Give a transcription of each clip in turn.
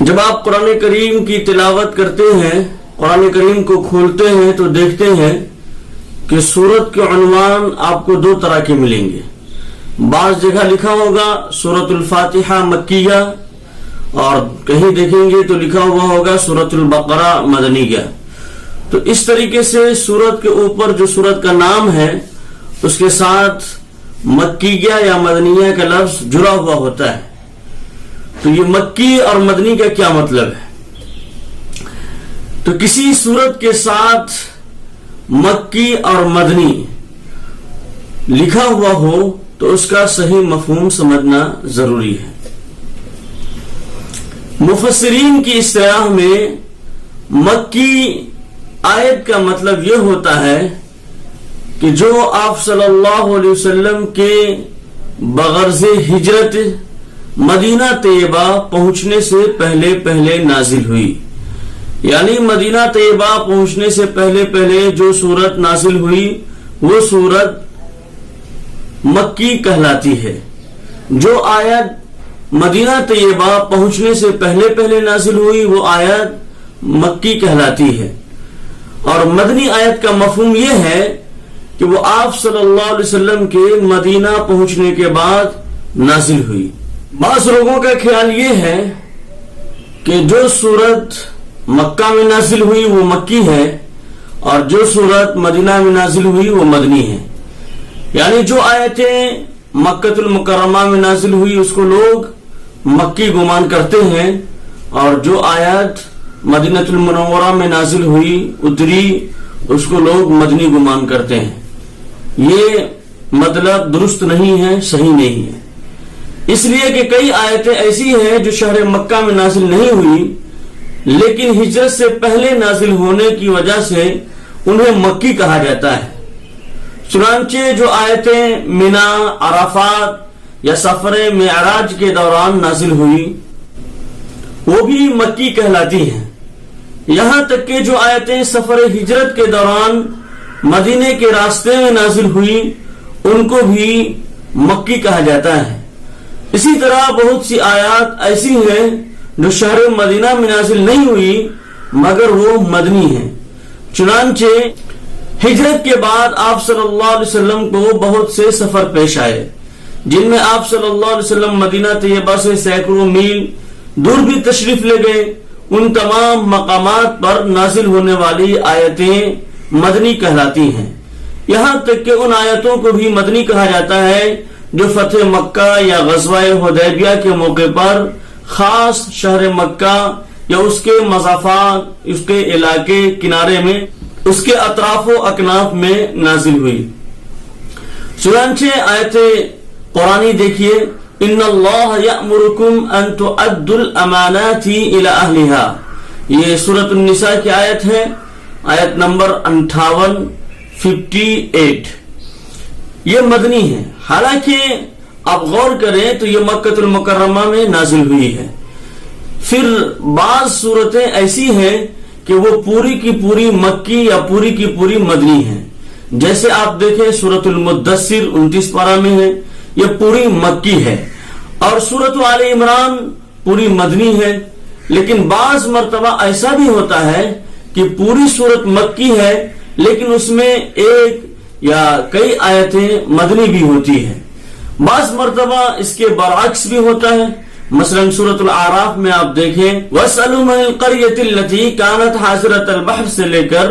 جب آپ قرآن کریم کی تلاوت کرتے ہیں، قرآن کریم کو کھولتے ہیں تو دیکھتے ہیں کہ سورت کے عنوان آپ کو دو طرح کے ملیں گے. بعض جگہ لکھا ہوگا سورۃ الفاتحہ مکیہ، اور کہیں دیکھیں گے تو لکھا ہوا ہوگا سورۃ البقرہ مدنیہ. تو اس طریقے سے سورت کے اوپر جو سورت کا نام ہے اس کے ساتھ مکیہ یا مدنیہ کا لفظ جڑا ہوا ہوتا ہے. تو یہ مکی اور مدنی کا کیا مطلب ہے؟ تو کسی سورت کے ساتھ مکی اور مدنی لکھا ہوا ہو تو اس کا صحیح مفہوم سمجھنا ضروری ہے. مفسرین کی اصطلاح میں مکی آیت کا مطلب یہ ہوتا ہے کہ جو آپ صلی اللہ علیہ وسلم کے بغرض ہجرت مدینہ طیبہ پہنچنے سے پہلے نازل ہوئی. یعنی مدینہ طیبہ پہنچنے سے پہلے جو سورت نازل ہوئی وہ سورت مکی کہلاتی ہے. جو آیت مدینہ طیبہ پہنچنے سے پہلے نازل ہوئی وہ آیت مکی کہلاتی ہے. اور مدنی آیت کا مفہوم یہ ہے کہ وہ آپ صلی اللہ علیہ وسلم کے مدینہ پہنچنے کے بعد نازل ہوئی. بعض لوگوں کا خیال یہ ہے کہ جو سورت مکہ میں نازل ہوئی وہ مکی ہے اور جو سورت مدینہ میں نازل ہوئی وہ مدنی ہے. یعنی جو آیتیں مکۃ المکرمہ میں نازل ہوئی اس کو لوگ مکی گمان کرتے ہیں، اور جو آیت مدینہ المنورہ میں نازل ہوئی اتری اس کو لوگ مدنی گمان کرتے ہیں. یہ مطلب درست نہیں ہے، صحیح نہیں ہے. اس لیے کہ کئی آیتیں ایسی ہیں جو شہر مکہ میں نازل نہیں ہوئی لیکن ہجرت سے پہلے نازل ہونے کی وجہ سے انہیں مکی کہا جاتا ہے. چنانچہ جو آیتیں منا، عرفات یا سفر معراج کے دوران نازل ہوئی وہ بھی مکی کہلاتی ہیں. یہاں تک کہ جو آیتیں سفر ہجرت کے دوران مدینے کے راستے میں نازل ہوئی ان کو بھی مکی کہا جاتا ہے. اسی طرح بہت سی آیات ایسی ہیں جو شہر مدینہ میں نازل نہیں ہوئی مگر وہ مدنی ہیں. چنانچہ ہجرت کے بعد آپ صلی اللہ علیہ وسلم کو بہت سے سفر پیش آئے جن میں آپ صلی اللہ علیہ وسلم مدینہ طیبہ سے سینکڑوں میل دور بھی تشریف لے گئے. ان تمام مقامات پر نازل ہونے والی آیتیں مدنی کہلاتی ہیں. یہاں تک کہ ان آیتوں کو بھی مدنی کہا جاتا ہے جو فتح مکہ یا غزوہ حدیبیہ کے موقع پر خاص شہر مکہ یا اس کے مضافات، اس کے علاقے کنارے میں، اس کے اطراف و اکناف میں نازل ہوئی. چنانچہ آیت قرآنی دیکھیے، ان اللہ یأمرکم ان تؤدوا الامانات الی اہلہا. یہ سورۃ النساء کی آیت ہے، آیت نمبر 58 یہ مدنی ہے. حالانکہ آپ غور کریں تو یہ مکۃ المکرمہ میں نازل ہوئی ہے. پھر بعض صورتیں ایسی ہیں کہ وہ پوری کی پوری مکی یا پوری کی پوری مدنی ہیں. جیسے آپ دیکھیں سورۃ المدثر 29 پارہ میں ہے، یہ پوری مکی ہے. اور سورۃ آل عمران پوری مدنی ہے. لیکن بعض مرتبہ ایسا بھی ہوتا ہے کہ پوری سورت مکی ہے لیکن اس میں ایک یا کئی آیتیں مدنی بھی ہوتی ہیں. بعض مرتبہ اس کے برعکس بھی ہوتا ہے. مثلا سورۃ الاعراف میں آپ دیکھیں وَاسْأَلُوا مَنِ الْقَرْيَةِ الَّتِي كَانَتْ حَاضِرَةَ الْبَحْرِ سے لے کر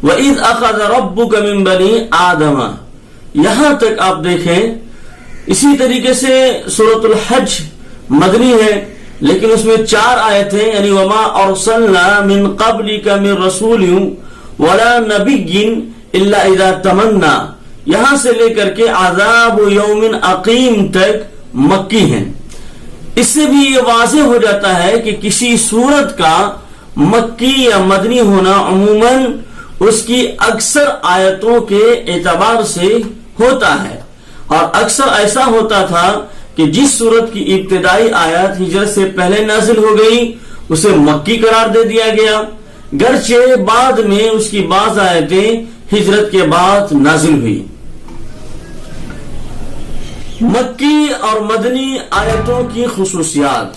وَإِذْ أَخَذَ رَبُّكَ مِنْ بَنِي آدَمَ یہاں تک آپ دیکھیں. اسی طریقے سے سورۃ الحج مدنی ہے لیکن اس میں 4 آیتیں یعنی وَمَا أَرْسَلْنَا مِنْ قَبْلِكَ مِنْ رَسُولٍ وَلَا نَبِيٍّ إِلَّا إِذَا تَمَنَّا یہاں سے لے کر کے عذاب یوم عقیم تک مکی ہیں. اس سے بھی یہ واضح ہو جاتا ہے کہ کسی سورت کا مکی یا مدنی ہونا عموماً اس کی اکثر آیتوں کے اعتبار سے ہوتا ہے. اور اکثر ایسا ہوتا تھا کہ جس سورت کی ابتدائی آیت ہجرت سے پہلے نازل ہو گئی اسے مکی قرار دے دیا گیا، گرچہ بعد میں اس کی بعض آیتیں ہجرت کے بعد نازل ہوئی. مکی اور مدنی آیتوں کی خصوصیات.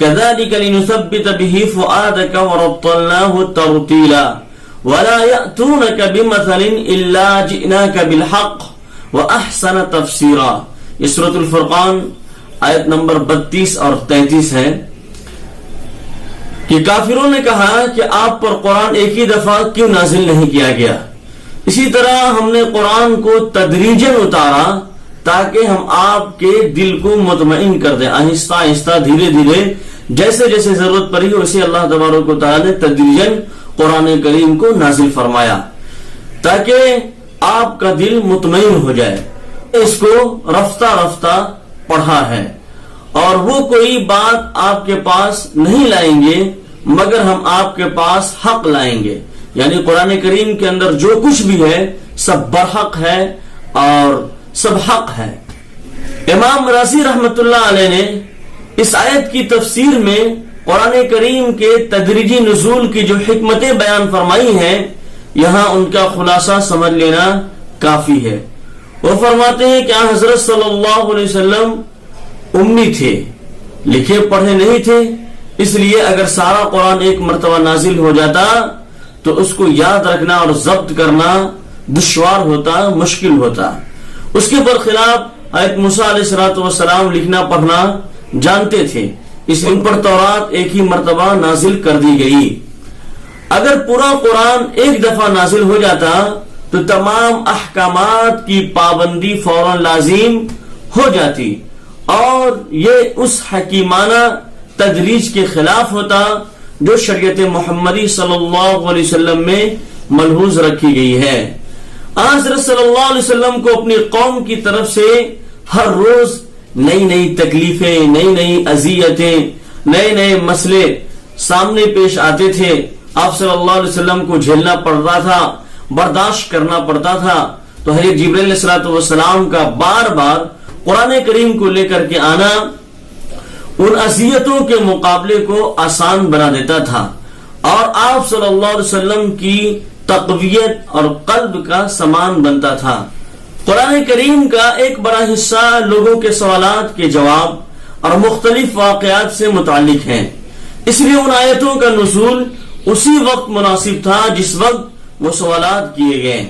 كذلك لنثبت به فؤادك ورتلناه ترتيلا ولا يأتونك بمثل إلا جئناك بالحق وأحسن تفسيرا. یہ سورۃ الفرقان آیت نمبر 32 اور 33 ہے کہ کافروں نے کہا کہ آپ پر قرآن ایک ہی دفعہ کیوں نازل نہیں کیا گیا. اسی طرح ہم نے قرآن کو تدریجاً اتارا تاکہ ہم آپ کے دل کو مطمئن کر دیں. آہستہ آہستہ دھیرے دھیرے جیسے جیسے ضرورت پڑی ویسے اللہ تبارک و تعالی نے تدریجاً قرآن کریم کو نازل فرمایا تاکہ آپ کا دل مطمئن ہو جائے. اس کو رفتہ رفتہ پڑھا ہے اور وہ کوئی بات آپ کے پاس نہیں لائیں گے مگر ہم آپ کے پاس حق لائیں گے. یعنی قرآن کریم کے اندر جو کچھ بھی ہے سب برحق ہے اور سب حق ہے. امام رازی رحمت اللہ علیہ نے اس آیت کی تفسیر میں قرآن کریم کے تدریجی نزول کی جو حکمتیں بیان فرمائی ہیں یہاں ان کا خلاصہ سمجھ لینا کافی ہے. وہ فرماتے ہیں کہ حضرت صلی اللہ علیہ وسلم امی تھے, لکھے پڑھے نہیں تھے, اس لیے اگر سارا قرآن ایک مرتبہ نازل ہو جاتا تو اس کو یاد رکھنا اور ضبط کرنا دشوار ہوتا, مشکل ہوتا. اس کے برخلاف حضرت موسیٰ علیہ السلام لکھنا پڑھنا جانتے تھے, اس ان پر تورات ایک ہی مرتبہ نازل کر دی گئی. اگر پورا قرآن ایک دفعہ نازل ہو جاتا تو تمام احکامات کی پابندی فوراً لازم ہو جاتی اور یہ اس حکیمانہ تدریج کے خلاف ہوتا جو شریعت محمدی صلی اللہ علیہ وسلم میں ملحوظ رکھی گئی ہے. حضرت صلی اللہ علیہ وسلم کو اپنی قوم کی طرف سے ہر روز نئی نئی تکلیفیں, نئی نئی اذیتیں, نئے نئے مسئلے سامنے پیش آتے تھے. آپ صلی اللہ علیہ وسلم کو جھیلنا پڑتا تھا, برداشت کرنا پڑتا تھا. تو حضرت جبرائیل علیہ السلام کا بار بار قرآن کریم کو لے کر کے آنا ان اذیتوں کے مقابلے کو آسان بنا دیتا تھا اور آپ صلی اللہ علیہ وسلم کی تقویت اور قلب کا سامان بنتا تھا. قرآن کریم کا ایک بڑا حصہ لوگوں کے سوالات کے جواب اور مختلف واقعات سے متعلق ہیں, اس لیے ان آیتوں کا نزول اسی وقت مناسب تھا جس وقت وہ سوالات کیے گئے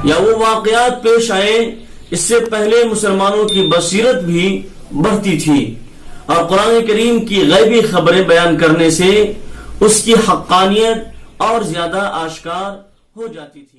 یا وہ واقعات پیش آئے. اس سے پہلے مسلمانوں کی بصیرت بھی بڑھتی تھی اور قرآن کریم کی غیبی خبریں بیان کرنے سے اس کی حقانیت اور زیادہ آشکار ہو جاتی تھی.